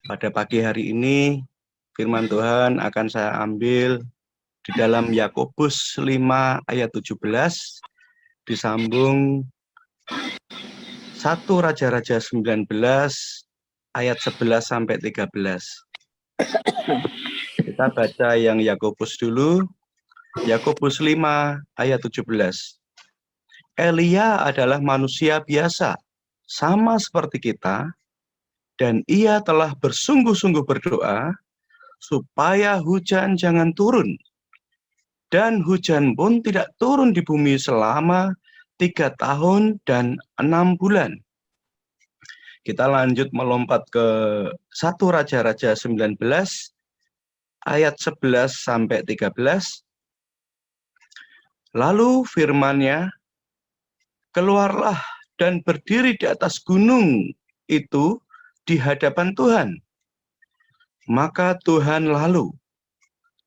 Pada pagi hari ini, firman Tuhan akan saya ambil di dalam Yakobus 5 ayat 17, disambung 1 Raja-Raja 19 ayat 11 sampai 13. Kita baca yang Yakobus dulu. Yakobus 5 ayat 17. Elia adalah manusia biasa, sama seperti kita, dan ia telah bersungguh-sungguh berdoa supaya hujan jangan turun. Dan hujan pun tidak turun di bumi selama 3 tahun dan 6 bulan. Kita lanjut melompat ke 1 Raja-Raja 19 ayat 11 sampai 13. Lalu firman-Nya, keluarlah dan berdiri di atas gunung itu di hadapan Tuhan. Maka Tuhan lalu,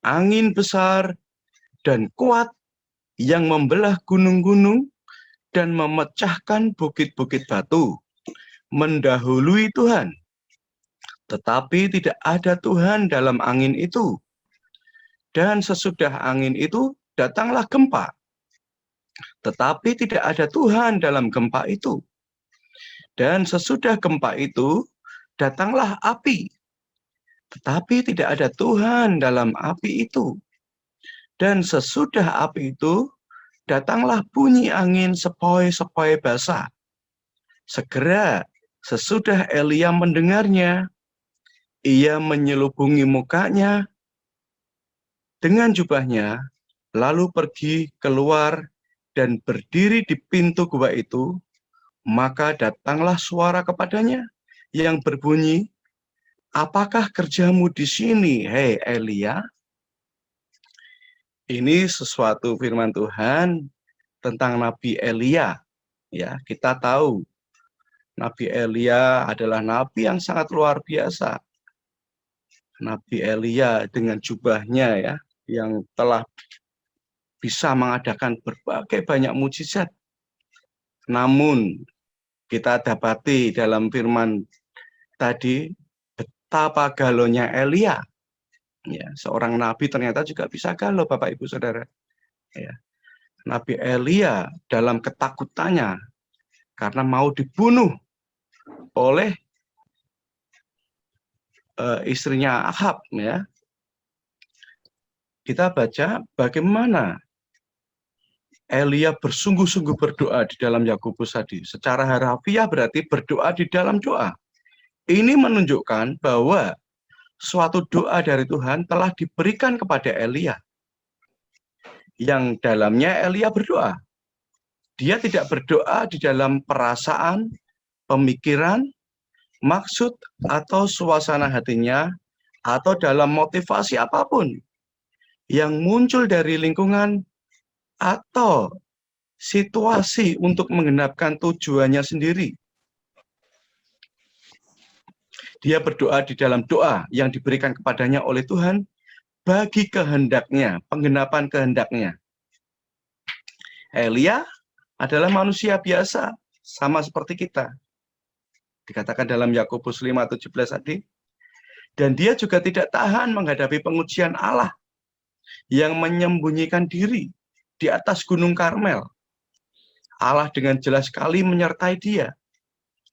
angin besar dan kuat yang membelah gunung-gunung dan memecahkan bukit-bukit batu, mendahului Tuhan. Tetapi tidak ada Tuhan dalam angin itu. Dan sesudah angin itu, datanglah gempa. Tetapi tidak ada Tuhan dalam gempa itu. Dan sesudah gempa itu, datanglah api. Tetapi tidak ada Tuhan dalam api itu. Dan sesudah api itu, datanglah bunyi angin sepoi-sepoi basah. Segera sesudah Elia mendengarnya, ia menyelubungi mukanya dengan jubahnya, lalu pergi keluar dan berdiri di pintu gua itu. Maka datanglah suara kepadanya yang berbunyi, apakah kerjamu di sini, hei Elia? Ini sesuatu firman Tuhan tentang Nabi Elia. Ya, kita tahu Nabi Elia adalah nabi yang sangat luar biasa. Nabi Elia dengan jubahnya ya, yang telah bisa mengadakan berbagai banyak mujizat. Namun kita dapati dalam firman tadi betapa galonya Elia. Ya, seorang nabi ternyata juga bisa galau, Bapak Ibu Saudara. Ya. Nabi Elia dalam ketakutannya karena mau dibunuh oleh istrinya Ahab, ya. Kita baca bagaimana Elia bersungguh-sungguh berdoa di dalam Yakobus tadi. Secara harafiah berarti berdoa di dalam doa. Ini menunjukkan bahwa suatu doa dari Tuhan telah diberikan kepada Elia. Yang dalamnya Elia berdoa. Dia tidak berdoa di dalam perasaan, pemikiran, maksud, atau suasana hatinya, atau dalam motivasi apapun yang muncul dari lingkungan atau situasi untuk menggenapkan tujuannya sendiri. Dia berdoa di dalam doa yang diberikan kepadanya oleh Tuhan bagi kehendaknya, penggenapan kehendaknya. Elia adalah manusia biasa, sama seperti kita. Dikatakan dalam Yakobus 5:17 tadi. Dan dia juga tidak tahan menghadapi pengujian Allah yang menyembunyikan diri di atas gunung Karmel. Allah dengan jelas sekali menyertai dia.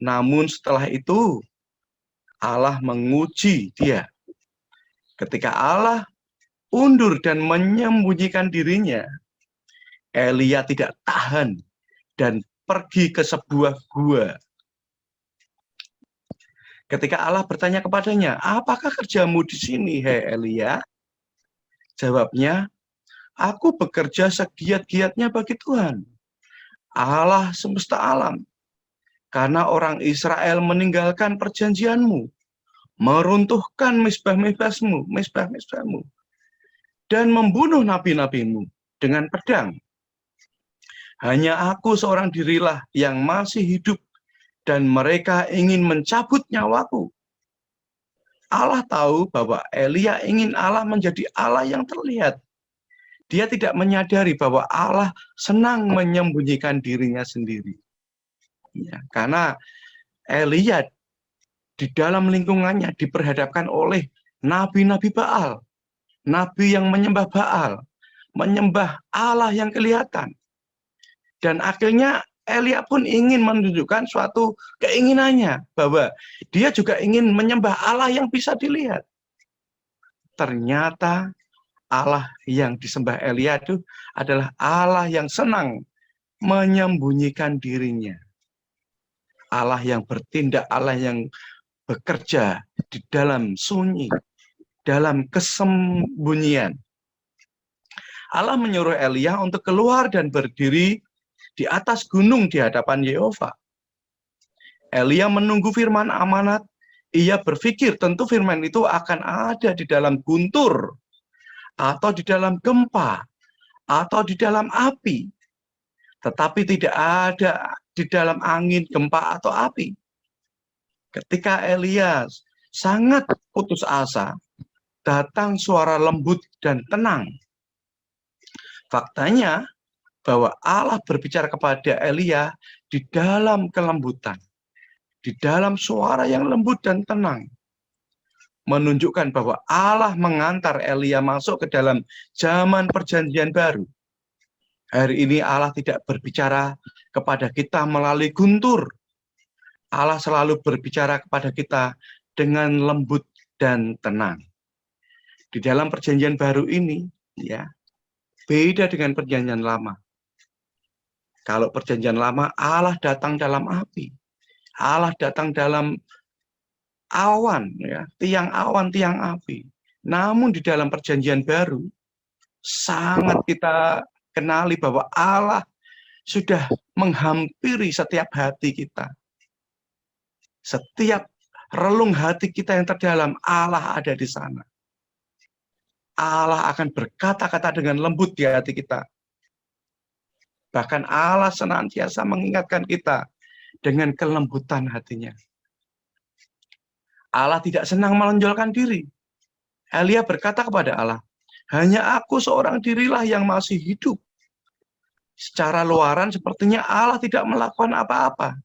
Namun setelah itu, Allah menguji dia. Ketika Allah undur dan menyembunyikan dirinya, Elia tidak tahan dan pergi ke sebuah gua. Ketika Allah bertanya kepadanya, apakah kerjamu di sini, hei Elia? Jawabnya, aku bekerja segiat-giatnya bagi Tuhan, Allah semesta alam. Karena orang Israel meninggalkan perjanjianmu, meruntuhkan misbah-misbahmu, dan membunuh nabi-nabimu dengan pedang. Hanya aku seorang dirilah yang masih hidup, dan mereka ingin mencabut nyawaku. Allah tahu bahwa Elia ingin Allah menjadi Allah yang terlihat. Dia tidak menyadari bahwa Allah senang menyembunyikan dirinya sendiri. Ya, karena Elia di dalam lingkungannya diperhadapkan oleh nabi-nabi Baal, nabi yang menyembah Baal, menyembah Allah yang kelihatan. Dan akhirnya Elia pun ingin menunjukkan suatu keinginannya, bahwa dia juga ingin menyembah Allah yang bisa dilihat. Ternyata Allah yang disembah Elia itu adalah Allah yang senang menyembunyikan dirinya. Allah yang bertindak, Allah yang bekerja di dalam sunyi, dalam kesembunyian. Allah menyuruh Elia untuk keluar dan berdiri di atas gunung di hadapan Yehova. Elia menunggu firman amanat. Ia berpikir tentu firman itu akan ada di dalam guntur, atau di dalam gempa, atau di dalam api. Tetapi tidak ada di dalam angin, gempa, atau api. Ketika Elia sangat putus asa, datang suara lembut dan tenang. Faktanya bahwa Allah berbicara kepada Elia di dalam kelembutan, di dalam suara yang lembut dan tenang, menunjukkan bahwa Allah mengantar Elia masuk ke dalam zaman perjanjian baru. Hari ini Allah tidak berbicara kepada kita melalui guntur. Allah selalu berbicara kepada kita dengan lembut dan tenang. Di dalam perjanjian baru ini, ya, beda dengan perjanjian lama. Kalau perjanjian lama, Allah datang dalam api. Allah datang dalam awan, ya, tiang awan, tiang api. Namun di dalam perjanjian baru, sangat kita kenali bahwa Allah sudah menghampiri setiap hati kita. Setiap relung hati kita yang terdalam, Allah ada di sana. Allah akan berkata-kata dengan lembut di hati kita. Bahkan Allah senantiasa mengingatkan kita dengan kelembutan hatinya. Allah tidak senang menonjolkan diri. Elia berkata kepada Allah, hanya aku seorang dirilah yang masih hidup. Secara luaran sepertinya Allah tidak melakukan apa-apa.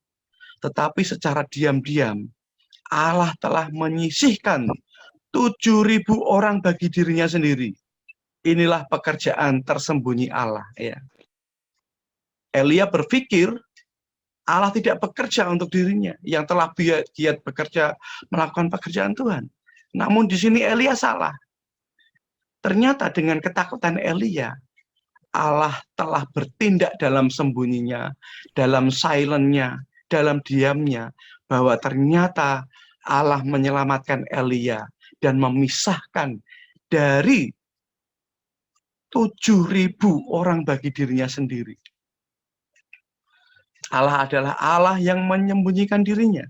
Tetapi secara diam-diam, Allah telah menyisihkan 7.000 orang bagi dirinya sendiri. Inilah pekerjaan tersembunyi Allah. Ya. Elia berpikir Allah tidak bekerja untuk dirinya, yang telah giat bekerja melakukan pekerjaan Tuhan. Namun di sini Elia salah. Ternyata dengan ketakutan Elia, Allah telah bertindak dalam sembunyinya, dalam silentnya, dalam diamnya, bahwa ternyata Allah menyelamatkan Elia dan memisahkan dari 7.000 orang bagi dirinya sendiri. Allah adalah Allah yang menyembunyikan dirinya,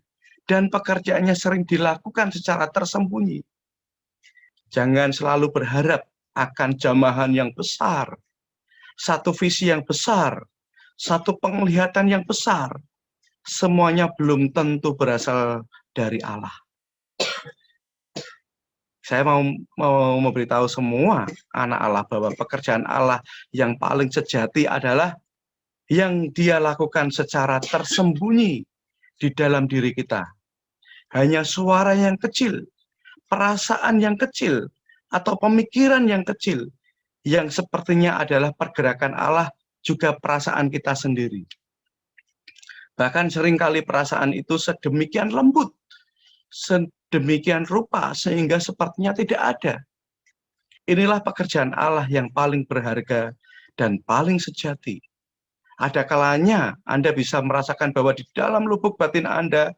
dan pekerjaannya sering dilakukan secara tersembunyi. Jangan selalu berharap akan jamahan yang besar, satu visi yang besar, satu penglihatan yang besar. Semuanya belum tentu berasal dari Allah. Saya mau memberitahu semua anak Allah bahwa pekerjaan Allah yang paling sejati adalah yang Dia lakukan secara tersembunyi di dalam diri kita. Hanya suara yang kecil, perasaan yang kecil, atau pemikiran yang kecil, yang sepertinya adalah pergerakan Allah, juga perasaan kita sendiri. Bahkan seringkali perasaan itu sedemikian lembut, sedemikian rupa, sehingga sepertinya tidak ada. Inilah pekerjaan Allah yang paling berharga dan paling sejati. Ada kalanya Anda bisa merasakan bahwa di dalam lubuk batin Anda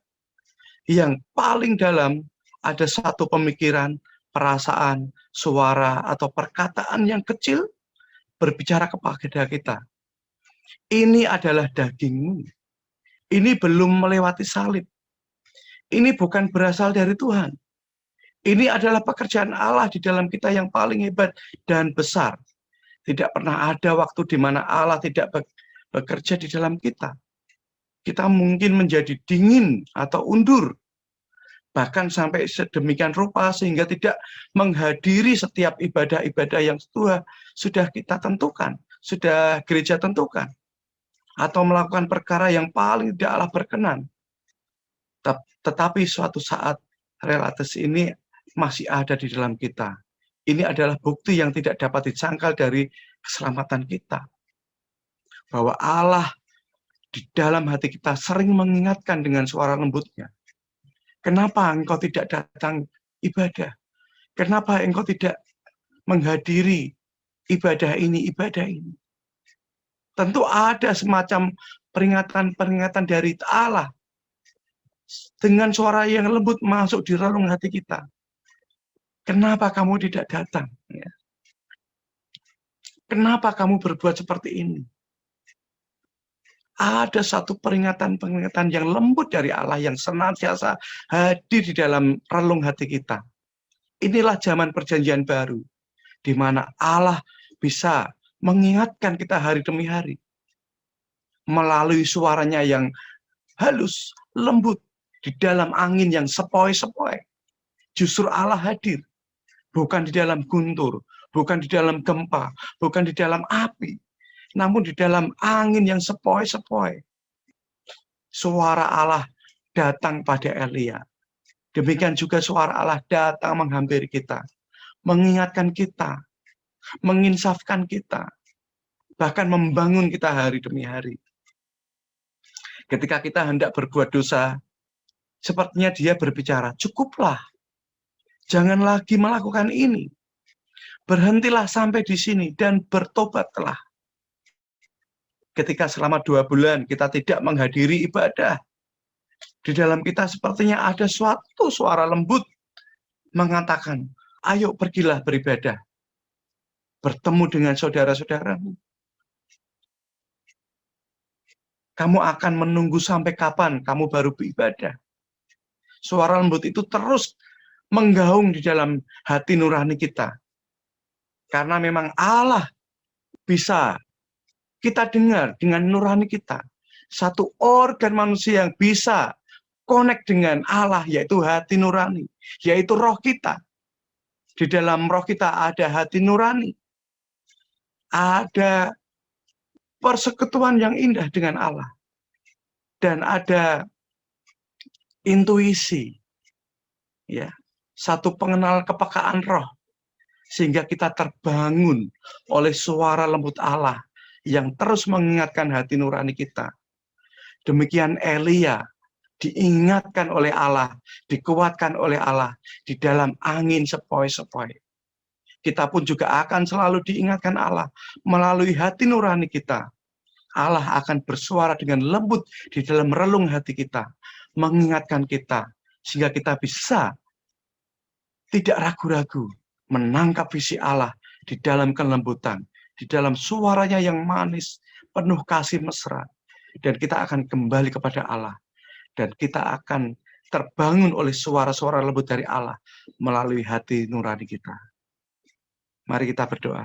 yang paling dalam ada satu pemikiran, perasaan, suara, atau perkataan yang kecil berbicara kepada kita. Ini adalah dagingmu. Ini belum melewati salib. Ini bukan berasal dari Tuhan. Ini adalah pekerjaan Allah di dalam kita yang paling hebat dan besar. Tidak pernah ada waktu di mana Allah tidak bekerja di dalam kita. Kita mungkin menjadi dingin atau undur, bahkan sampai sedemikian rupa sehingga tidak menghadiri setiap ibadah-ibadah yang sudah kita tentukan, sudah gereja tentukan, atau melakukan perkara yang paling tidak Allah berkenan. Tetapi suatu saat realitas ini masih ada di dalam kita. Ini adalah bukti yang tidak dapat dicangkal dari keselamatan kita. Bahwa Allah di dalam hati kita sering mengingatkan dengan suara lembutnya. Kenapa engkau tidak datang ibadah? Kenapa engkau tidak menghadiri ibadah ini, ibadah ini? Tentu ada semacam peringatan-peringatan dari Allah dengan suara yang lembut masuk di relung hati kita. Kenapa kamu tidak datang? Kenapa kamu berbuat seperti ini? Ada satu peringatan-peringatan yang lembut dari Allah yang senantiasa hadir di dalam relung hati kita. Inilah zaman perjanjian baru, di mana Allah bisa mengingatkan kita hari demi hari. Melalui suaranya yang halus, lembut, di dalam angin yang sepoi-sepoi. Justru Allah hadir, bukan di dalam guntur, bukan di dalam gempa, bukan di dalam api, namun di dalam angin yang sepoi-sepoi. Suara Allah datang pada Elia. Demikian juga suara Allah datang menghampiri kita, mengingatkan kita, menginsafkan kita, bahkan membangun kita hari demi hari. Ketika kita hendak berbuat dosa, sepertinya dia berbicara, cukuplah, jangan lagi melakukan ini. Berhentilah sampai di sini dan bertobatlah. Ketika selama 2 bulan kita tidak menghadiri ibadah, di dalam kita sepertinya ada suatu suara lembut mengatakan, ayo pergilah beribadah. Bertemu dengan saudara-saudaramu. Kamu akan menunggu sampai kapan kamu baru beribadah. Suara lembut itu terus menggaung di dalam hati nurani kita. Karena memang Allah bisa kita dengar dengan nurani kita. Satu organ manusia yang bisa connect dengan Allah, yaitu hati nurani, yaitu roh kita. Di dalam roh kita ada hati nurani. Ada persekutuan yang indah dengan Allah. Dan ada intuisi. Ya, satu pengenal kepekaan roh. Sehingga kita terbangun oleh suara lembut Allah yang terus mengingatkan hati nurani kita. Demikian Elia diingatkan oleh Allah, dikuatkan oleh Allah di dalam angin sepoi-sepoi. Kita pun juga akan selalu diingatkan Allah melalui hati nurani kita. Allah akan bersuara dengan lembut di dalam relung hati kita, mengingatkan kita sehingga kita bisa tidak ragu-ragu menangkap visi Allah di dalam kelembutan, di dalam suaranya yang manis, penuh kasih mesra. Dan kita akan kembali kepada Allah. Dan kita akan terbangun oleh suara-suara lembut dari Allah melalui hati nurani kita. Mari kita berdoa.